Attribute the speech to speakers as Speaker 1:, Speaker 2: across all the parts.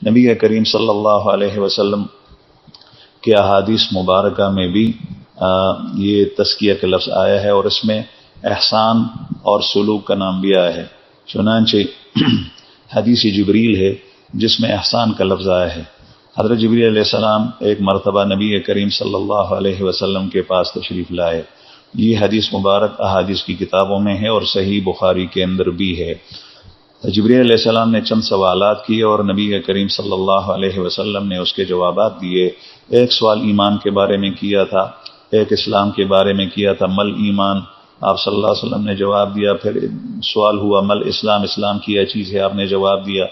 Speaker 1: نبی کریم صلی اللہ علیہ وسلم کے احادیث مبارکہ میں بھی یہ تزکیہ کا لفظ آیا ہے، اور اس میں احسان اور سلوک کا نام بھی آیا ہے۔ چنانچہ حدیث جبریل ہے جس میں احسان کا لفظ آیا ہے۔ حضرت جبریل علیہ السلام ایک مرتبہ نبی کریم صلی اللہ علیہ وسلم کے پاس تشریف لائے۔ یہ حدیث مبارک احادیث کی کتابوں میں ہے اور صحیح بخاری کے اندر بھی ہے۔ جبریل علیہ السلام نے چند سوالات کیے اور نبی کریم صلی اللہ علیہ وسلم نے اس کے جوابات دیے۔ ایک سوال ایمان کے بارے میں کیا تھا، ایک اسلام کے بارے میں کیا تھا، مل ایمان، آپ صلی اللہ علیہ وسلم نے جواب دیا۔ پھر سوال ہوا مل اسلام، اسلام کیا چیز ہے، آپ نے جواب دیا۔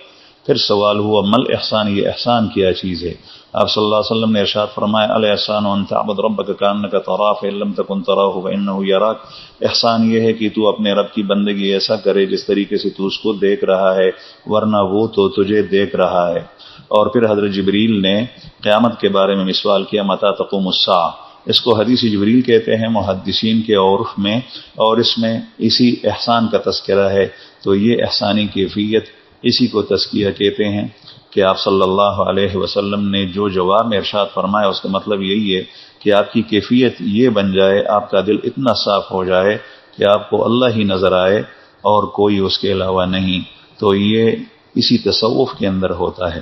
Speaker 1: پھر سوال ہوا مل احسان، یہ احسان کیا چیز ہے؟ آپ صلی اللہ علیہ وسلم نے ارشاد فرمایا الاحسان ان تعبد ربک کانک تراہ فإن لم تکن تراہ فإنہ یراک۔ احسان یہ ہے کہ تو اپنے رب کی بندگی ایسا کرے جس طریقے سے تو اس کو دیکھ رہا ہے، ورنہ وہ تو تجھے دیکھ رہا ہے۔ اور پھر حضرت جبریل نے قیامت کے بارے میں سوال کیا متی تقوم الساعہ۔ اس کو حدیث جبریل کہتے ہیں محدثین کے عرف میں، اور اس میں اسی احسان کا تذکرہ ہے۔ تو یہ احسانی کیفیت، اسی کو تزکیہ کہتے ہیں کہ آپ صلی اللہ علیہ وسلم نے جو جواب میں ارشاد فرمایا اس کا مطلب یہی ہے کہ آپ کی کیفیت یہ بن جائے، آپ کا دل اتنا صاف ہو جائے کہ آپ کو اللہ ہی نظر آئے اور کوئی اس کے علاوہ نہیں۔ تو یہ اسی تصوف کے اندر ہوتا ہے۔